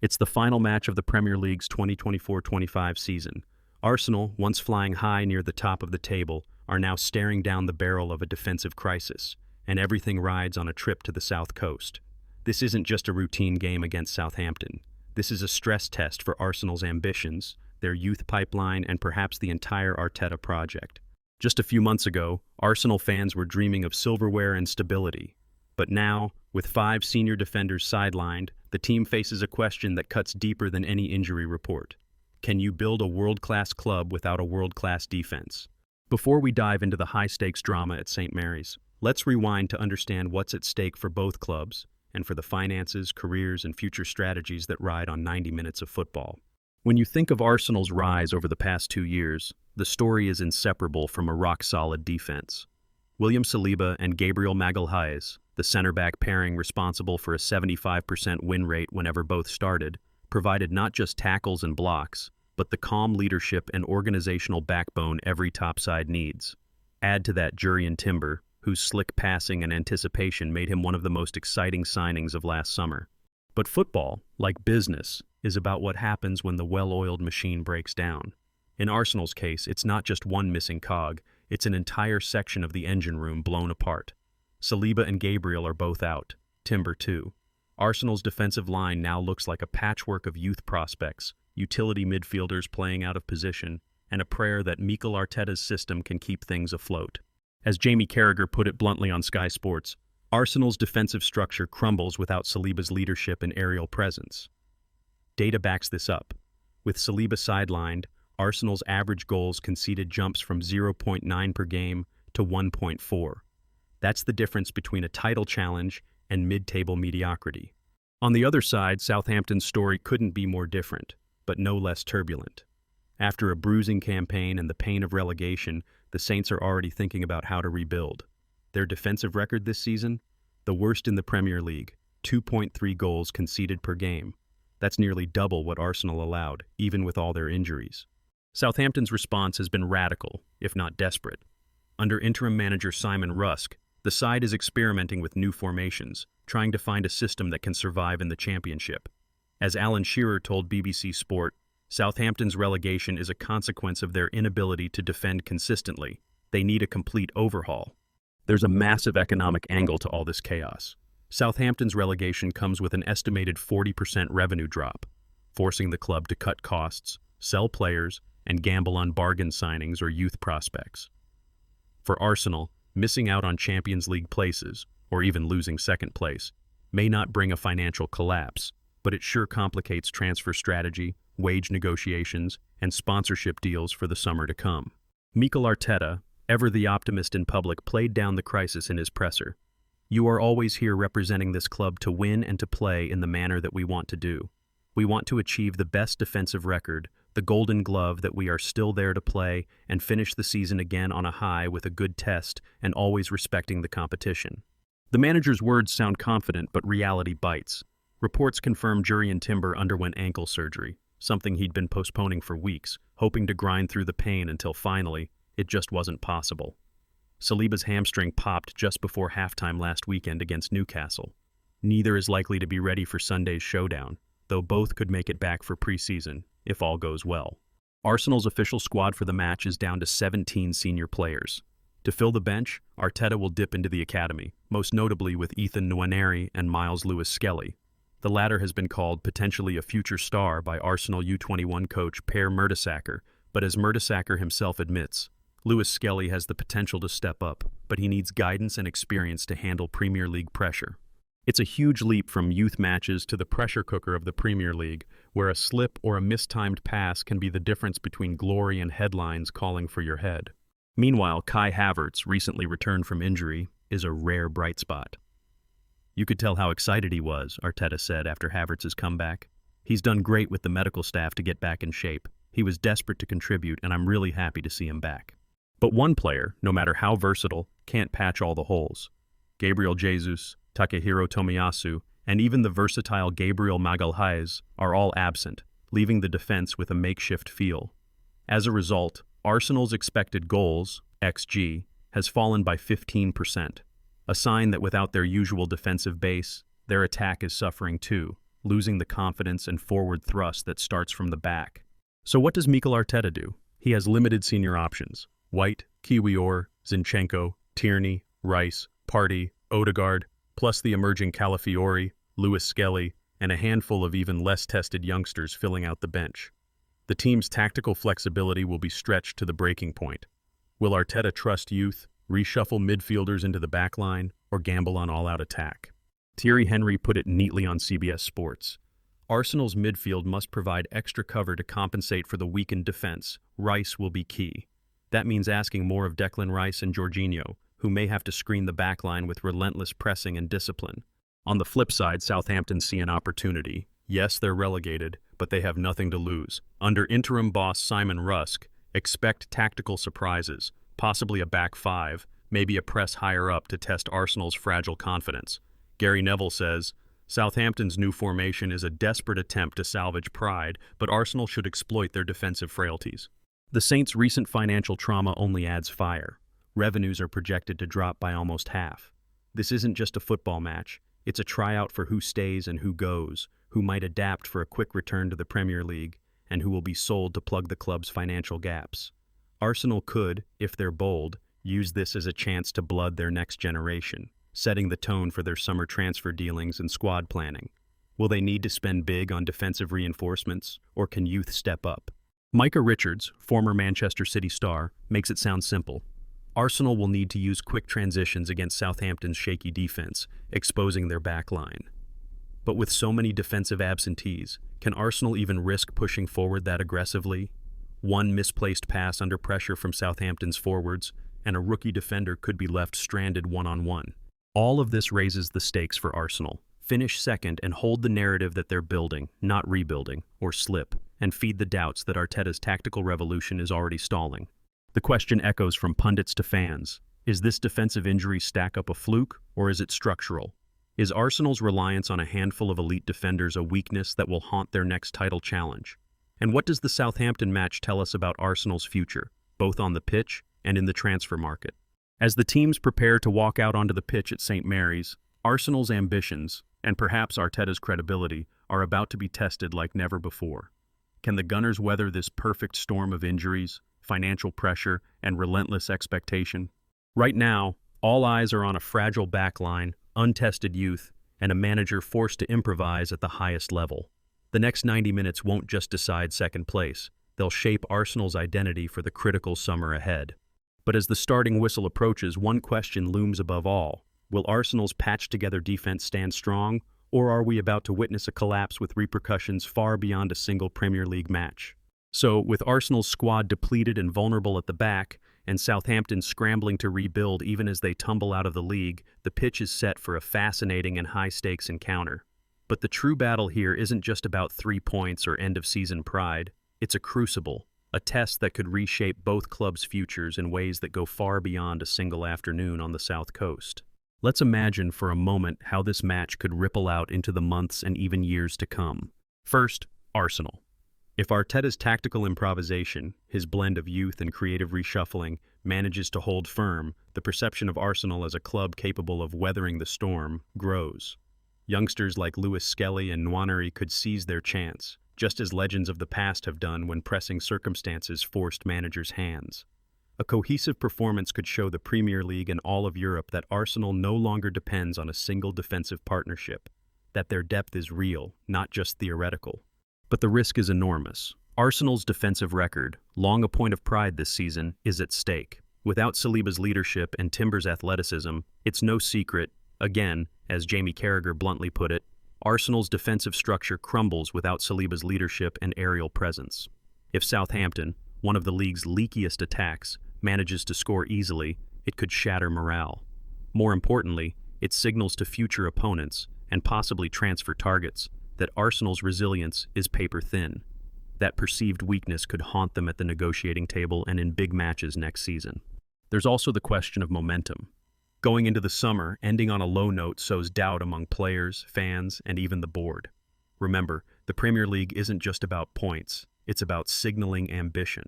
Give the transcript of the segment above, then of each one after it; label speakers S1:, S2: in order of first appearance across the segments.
S1: It's the final match of the Premier League's 2024-25 season. Arsenal, once flying high near the top of the table, are now staring down the barrel of a defensive crisis, and everything rides on a trip to the south coast. This isn't just a routine game against Southampton. This is a stress test for Arsenal's ambitions, their youth pipeline, and perhaps the entire Arteta project. Just a few months ago, Arsenal fans were dreaming of silverware and stability. But now, with 5 senior defenders sidelined, the team faces a question that cuts deeper than any injury report. Can you build a world-class club without a world-class defense? Before we dive into the high-stakes drama at St. Mary's, let's rewind to understand what's at stake for both clubs and for the finances, careers, and future strategies that ride on 90 minutes of football. When you think of Arsenal's rise over the past 2 years, the story is inseparable from a rock-solid defense. William Saliba and Gabriel Magalhaes, the center-back pairing responsible for a 75% win rate whenever both started, provided not just tackles and blocks, but the calm leadership and organizational backbone every topside needs. Add to that Jurrien Timber, whose slick passing and anticipation made him one of the most exciting signings of last summer. But football, like business, is about what happens when the well-oiled machine breaks down. In Arsenal's case, it's not just one missing cog, it's an entire section of the engine room blown apart. Saliba and Gabriel are both out, Timber too. Arsenal's defensive line now looks like a patchwork of youth prospects, utility midfielders playing out of position, and a prayer that Mikel Arteta's system can keep things afloat. As Jamie Carragher put it bluntly on Sky Sports, Arsenal's defensive structure crumbles without Saliba's leadership and aerial presence. Data backs this up. With Saliba sidelined, Arsenal's average goals conceded jumps from 0.9 per game to 1.4. That's the difference between a title challenge and mid-table mediocrity. On the other side, Southampton's story couldn't be more different, but no less turbulent. After a bruising campaign and the pain of relegation, the Saints are already thinking about how to rebuild. Their defensive record this season? The worst in the Premier League, 2.3 goals conceded per game. That's nearly double what Arsenal allowed, even with all their injuries. Southampton's response has been radical, if not desperate. Under interim manager Simon Rusk, the side is experimenting with new formations, trying to find a system that can survive in the Championship. As Alan Shearer told BBC Sport, Southampton's relegation is a consequence of their inability to defend consistently. They need a complete overhaul. There's a massive economic angle to all this chaos. Southampton's relegation comes with an estimated 40% revenue drop, forcing the club to cut costs, sell players, and gamble on bargain signings or youth prospects. For Arsenal, missing out on Champions League places, or even losing second place, may not bring a financial collapse, but it sure complicates transfer strategy, wage negotiations, and sponsorship deals for the summer to come. Mikel Arteta, ever the optimist in public, played down the crisis in his presser. "You are always here representing this club to win and to play in the manner that we want to do. We want to achieve the best defensive record, the golden glove that we are still there to play and finish the season again on a high with a good test and always respecting the competition." The manager's words sound confident, but reality bites. Reports confirm Jurrien Timber underwent ankle surgery, something he'd been postponing for weeks, hoping to grind through the pain until finally, it just wasn't possible. Saliba's hamstring popped just before halftime last weekend against Newcastle. Neither is likely to be ready for Sunday's showdown, though both could make it back for preseason, if all goes well. Arsenal's official squad for the match is down to 17 senior players. To fill the bench, Arteta will dip into the academy, most notably with Ethan Nwaneri and Miles Lewis-Skelly. The latter has been called potentially a future star by Arsenal U21 coach Per Mertesacker, but as Mertesacker himself admits, Lewis-Skelly has the potential to step up, but he needs guidance and experience to handle Premier League pressure. It's a huge leap from youth matches to the pressure cooker of the Premier League, where a slip or a mistimed pass can be the difference between glory and headlines calling for your head. Meanwhile, Kai Havertz, recently returned from injury, is a rare bright spot. "You could tell how excited he was," Arteta said after Havertz's comeback. "He's done great with the medical staff to get back in shape. He was desperate to contribute, and I'm really happy to see him back." But one player, no matter how versatile, can't patch all the holes. Gabriel Jesus, Takehiro Tomiyasu, and even the versatile Gabriel Magalhaes are all absent, leaving the defense with a makeshift feel. As a result, Arsenal's expected goals, XG, has fallen by 15%, a sign that without their usual defensive base, their attack is suffering too. losing the confidence and forward thrust that starts from the back. So what does Mikel Arteta do? He has limited senior options: White, Kiwior, Zinchenko, Tierney, Rice, Partey, Odegaard, plus the emerging Calafiori, Lewis Skelly, and a handful of even less tested youngsters filling out the bench. The team's tactical flexibility will be stretched to the breaking point. Will Arteta trust youth, reshuffle midfielders into the backline, or gamble on all-out attack? Thierry Henry put it neatly on CBS Sports. Arsenal's midfield must provide extra cover to compensate for the weakened defense. Rice will be key. That means asking more of Declan Rice and Jorginho, who may have to screen the backline with relentless pressing and discipline. On the flip side, Southampton see an opportunity. Yes, they're relegated, but they have nothing to lose. Under interim boss Simon Rusk, expect tactical surprises, possibly a back five, maybe a press higher up to test Arsenal's fragile confidence. Gary Neville says, Southampton's new formation is a desperate attempt to salvage pride, but Arsenal should exploit their defensive frailties. The Saints' recent financial trauma only adds fire. Revenues are projected to drop by almost half. This isn't just a football match. It's a tryout for who stays and who goes, who might adapt for a quick return to the Premier League, and who will be sold to plug the club's financial gaps. Arsenal could, if they're bold, use this as a chance to blood their next generation, setting the tone for their summer transfer dealings and squad planning. Will they need to spend big on defensive reinforcements, or can youth step up? Micah Richards, former Manchester City star, makes it sound simple. Arsenal will need to use quick transitions against Southampton's shaky defense, exposing their back line. But with so many defensive absentees, can Arsenal even risk pushing forward that aggressively? One misplaced pass under pressure from Southampton's forwards, and a rookie defender could be left stranded one-on-one. All of this raises the stakes for Arsenal. Finish second and hold the narrative that they're building, not rebuilding, or slip, and feed the doubts that Arteta's tactical revolution is already stalling. The question echoes from pundits to fans. Is this defensive injury stack-up a fluke, or is it structural? Is Arsenal's reliance on a handful of elite defenders a weakness that will haunt their next title challenge? And what does the Southampton match tell us about Arsenal's future, both on the pitch and in the transfer market? As the teams prepare to walk out onto the pitch at St. Mary's, Arsenal's ambitions, and perhaps Arteta's credibility, are about to be tested like never before. Can the Gunners weather this perfect storm of injuries, financial pressure, and relentless expectation? Right now, all eyes are on a fragile backline, untested youth, and a manager forced to improvise at the highest level. The next 90 minutes won't just decide second place. They'll shape Arsenal's identity for the critical summer ahead. But as the starting whistle approaches, one question looms above all. Will Arsenal's patched-together defense stand strong, or are we about to witness a collapse with repercussions far beyond a single Premier League match? So, with Arsenal's squad depleted and vulnerable at the back, and Southampton scrambling to rebuild even as they tumble out of the league, the pitch is set for a fascinating and high-stakes encounter. But the true battle here isn't just about 3 points or end-of-season pride. It's a crucible, a test that could reshape both clubs' futures in ways that go far beyond a single afternoon on the South Coast. Let's imagine for a moment how this match could ripple out into the months and even years to come. First, Arsenal. If Arteta's tactical improvisation, his blend of youth and creative reshuffling, manages to hold firm, the perception of Arsenal as a club capable of weathering the storm grows. Youngsters like Lewis Skelly and Nwaneri could seize their chance, just as legends of the past have done when pressing circumstances forced managers' hands. A cohesive performance could show the Premier League and all of Europe that Arsenal no longer depends on a single defensive partnership, that their depth is real, not just theoretical. But the risk is enormous. Arsenal's defensive record, long a point of pride this season, is at stake. Without Saliba's leadership and Timber's athleticism, it's no secret, again, as Jamie Carragher bluntly put it, Arsenal's defensive structure crumbles without Saliba's leadership and aerial presence. If Southampton, one of the league's leakiest attacks, manages to score easily, it could shatter morale. More importantly, it signals to future opponents, and possibly transfer targets, that Arsenal's resilience is paper thin. That perceived weakness could haunt them at the negotiating table and in big matches next season. There's also the question of momentum. Going into the summer, ending on a low note sows doubt among players, fans, and even the board. Remember, the Premier League isn't just about points, it's about signaling ambition.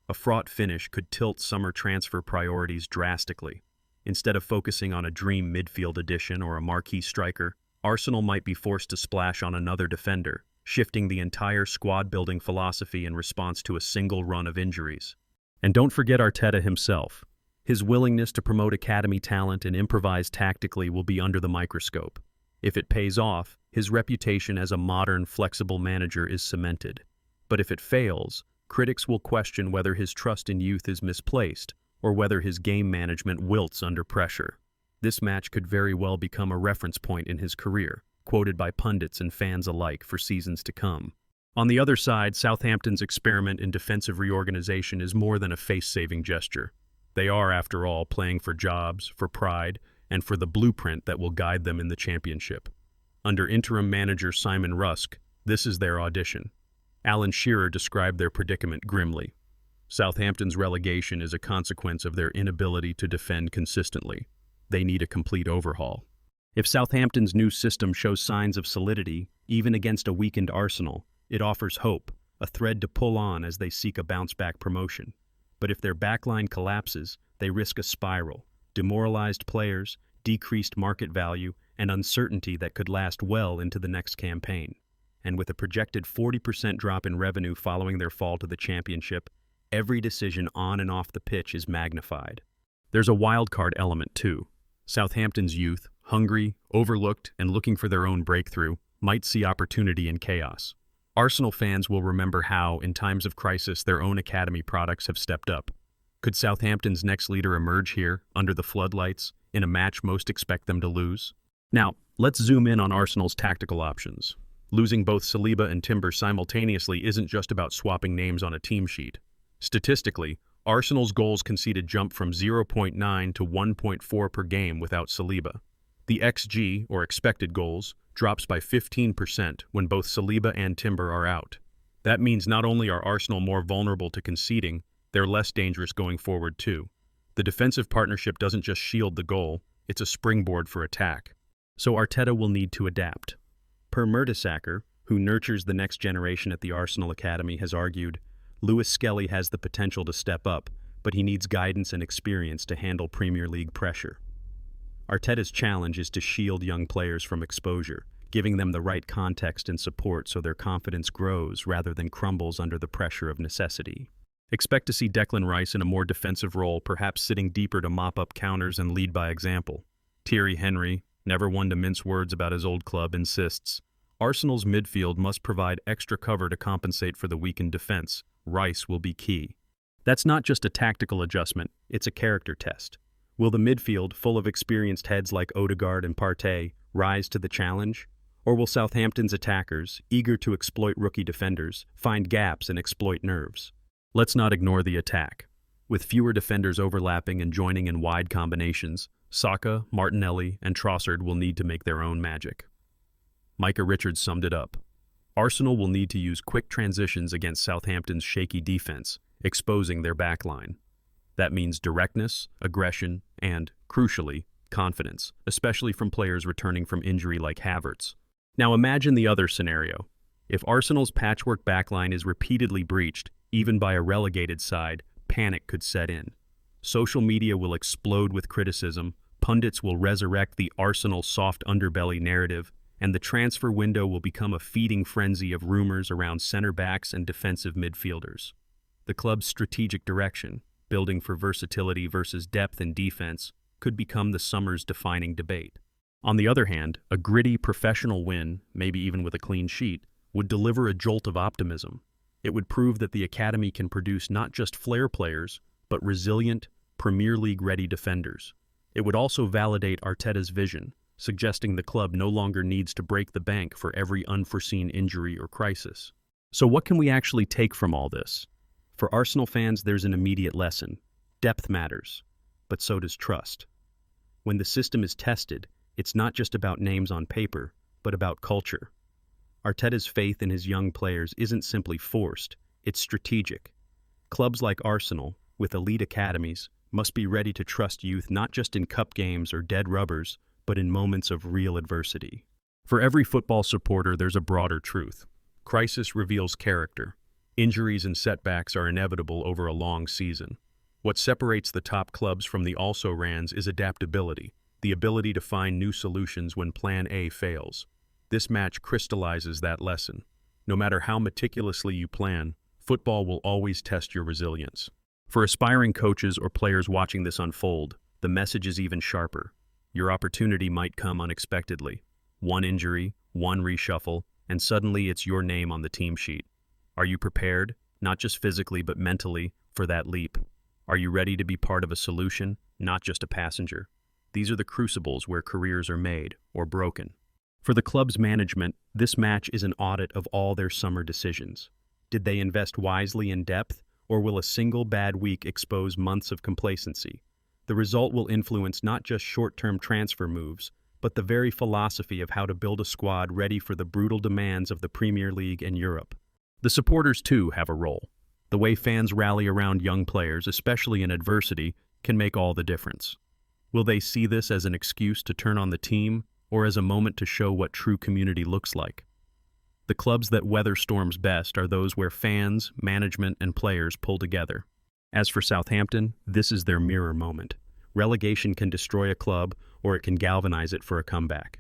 S1: A fraught finish could tilt summer transfer priorities drastically. Instead of focusing on a dream midfield addition or a marquee striker, Arsenal might be forced to splash on another defender, shifting the entire squad-building philosophy in response to a single run of injuries. And don't forget Arteta himself. His willingness to promote academy talent and improvise tactically will be under the microscope. If it pays off, his reputation as a modern, flexible manager is cemented. But if it fails, critics will question whether his trust in youth is misplaced or whether his game management wilts under pressure. This match could very well become a reference point in his career, quoted by pundits and fans alike for seasons to come. On the other side, Southampton's experiment in defensive reorganization is more than a face-saving gesture. They are, after all, playing for jobs, for pride, and for the blueprint that will guide them in the championship. Under interim manager Simon Rusk, this is their audition. Alan Shearer described their predicament grimly. Southampton's relegation is a consequence of their inability to defend consistently. They need a complete overhaul. If Southampton's new system shows signs of solidity, even against a weakened Arsenal, it offers hope, a thread to pull on as they seek a bounce-back promotion. But if their backline collapses, they risk a spiral, demoralized players, decreased market value, and uncertainty that could last well into the next campaign. And with a projected 40% drop in revenue following their fall to the championship, every decision on and off the pitch is magnified. There's a wildcard element too. Southampton's youth, hungry, overlooked, and looking for their own breakthrough, might see opportunity in chaos. Arsenal fans will remember how, in times of crisis, their own academy products have stepped up. Could Southampton's next leader emerge here, under the floodlights, in a match most expect them to lose? Now, let's zoom in on Arsenal's tactical options. Losing both Saliba and Timber simultaneously isn't just about swapping names on a team sheet. Statistically, Arsenal's goals conceded jump from 0.9 to 1.4 per game without Saliba. The XG, or expected goals, drops by 15% when both Saliba and Timber are out. That means not only are Arsenal more vulnerable to conceding, they're less dangerous going forward too. The defensive partnership doesn't just shield the goal, it's a springboard for attack. So Arteta will need to adapt. Per Mertesacker, who nurtures the next generation at the Arsenal Academy, has argued, Lewis Skelly has the potential to step up, but he needs guidance and experience to handle Premier League pressure. Arteta's challenge is to shield young players from exposure, giving them the right context and support so their confidence grows rather than crumbles under the pressure of necessity. Expect to see Declan Rice in a more defensive role, perhaps sitting deeper to mop up counters and lead by example. Thierry Henry, never one to mince words about his old club, insists, Arsenal's midfield must provide extra cover to compensate for the weakened defense. Rice will be key. That's not just a tactical adjustment, it's a character test. Will the midfield, full of experienced heads like Odegaard and Partey, rise to the challenge? Or will Southampton's attackers, eager to exploit rookie defenders, find gaps and exploit nerves? Let's not ignore the attack. With fewer defenders overlapping and joining in wide combinations, Saka, Martinelli, and Trossard will need to make their own magic. Micah Richards summed it up. Arsenal will need to use quick transitions against Southampton's shaky defense, exposing their backline. That means directness, aggression, and, crucially, confidence, especially from players returning from injury like Havertz. Now imagine the other scenario. If Arsenal's patchwork backline is repeatedly breached, even by a relegated side, panic could set in. Social media will explode with criticism, pundits will resurrect the Arsenal soft underbelly narrative, and the transfer window will become a feeding frenzy of rumors around center backs and defensive midfielders. The club's strategic direction, building for versatility versus depth in defense, could become the summer's defining debate. On the other hand, a gritty professional win, maybe even with a clean sheet, would deliver a jolt of optimism. It would prove that the academy can produce not just flair players, but resilient, Premier League-ready defenders. It would also validate Arteta's vision, suggesting the club no longer needs to break the bank for every unforeseen injury or crisis. So what can we actually take from all this? For Arsenal fans, there's an immediate lesson. Depth matters, but so does trust. When the system is tested, it's not just about names on paper, but about culture. Arteta's faith in his young players isn't simply forced, it's strategic. Clubs like Arsenal, with elite academies, must be ready to trust youth not just in cup games or dead rubbers, but in moments of real adversity. For every football supporter, there's a broader truth. Crisis reveals character. Injuries and setbacks are inevitable over a long season. What separates the top clubs from the also-rans is adaptability, the ability to find new solutions when Plan A fails. This match crystallizes that lesson. No matter how meticulously you plan, football will always test your resilience. For aspiring coaches or players watching this unfold, the message is even sharper. Your opportunity might come unexpectedly. One injury, one reshuffle, and suddenly it's your name on the team sheet. Are you prepared, not just physically but mentally, for that leap? Are you ready to be part of a solution, not just a passenger? These are the crucibles where careers are made or broken. For the club's management, this match is an audit of all their summer decisions. Did they invest wisely in depth, or will a single bad week expose months of complacency? The result will influence not just short-term transfer moves, but the very philosophy of how to build a squad ready for the brutal demands of the Premier League and Europe. The supporters, too, have a role. The way fans rally around young players, especially in adversity, can make all the difference. Will they see this as an excuse to turn on the team, or as a moment to show what true community looks like? The clubs that weather storms best are those where fans, management, and players pull together. As for Southampton, this is their mirror moment. Relegation can destroy a club, or it can galvanize it for a comeback.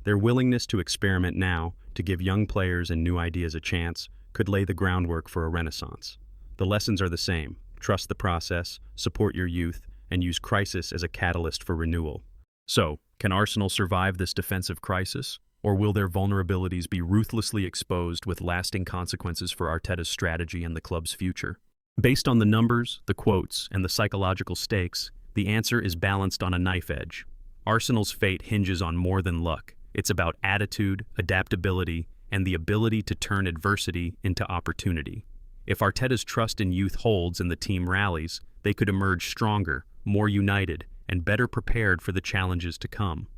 S1: Their willingness to experiment now, to give young players and new ideas a chance, could lay the groundwork for a renaissance. The lessons are the same. Trust the process, support your youth, and use crisis as a catalyst for renewal. So, can Arsenal survive this defensive crisis? Or will their vulnerabilities be ruthlessly exposed with lasting consequences for Arteta's strategy and the club's future? Based on the numbers, the quotes, and the psychological stakes, the answer is balanced on a knife edge. Arsenal's fate hinges on more than luck. It's about attitude, adaptability, and the ability to turn adversity into opportunity. If Arteta's trust in youth holds and the team rallies, they could emerge stronger, more united, and better prepared for the challenges to come.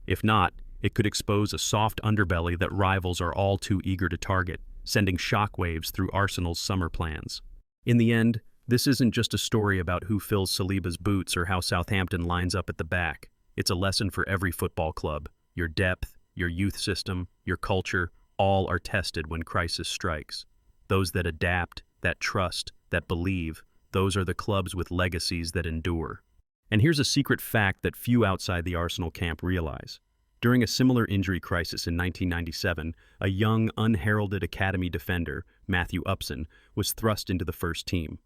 S1: If not, it could expose a soft underbelly that rivals are all too eager to target, sending shockwaves through Arsenal's summer plans. In the end, this isn't just a story about who fills Saliba's boots or how Southampton lines up at the back. It's a lesson for every football club. Your depth, your youth system, your culture, all are tested when crisis strikes. Those that adapt, that trust, that believe, those are the clubs with legacies that endure. And here's a secret fact that few outside the Arsenal camp realize. During a similar injury crisis in 1997, a young, unheralded academy defender, Matthew Upson, was thrust into the first team.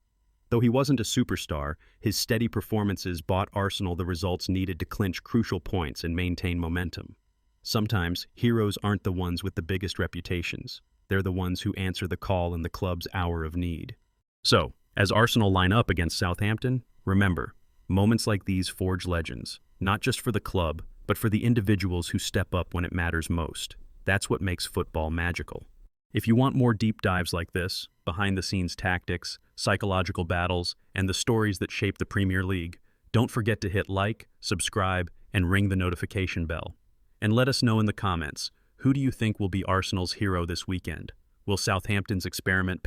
S1: Though he wasn't a superstar, his steady performances bought Arsenal the results needed to clinch crucial points and maintain momentum. Sometimes, heroes aren't the ones with the biggest reputations. They're the ones who answer the call in the club's hour of need. So, as Arsenal line up against Southampton, remember, moments like these forge legends, not just for the club, but for the individuals who step up when it matters most. That's what makes football magical. If you want more deep dives like this, behind-the-scenes tactics, psychological battles, and the stories that shape the Premier League, don't forget to hit like, subscribe, and ring the notification bell. And let us know in the comments, who do you think will be Arsenal's hero this weekend? Will Southampton's experiment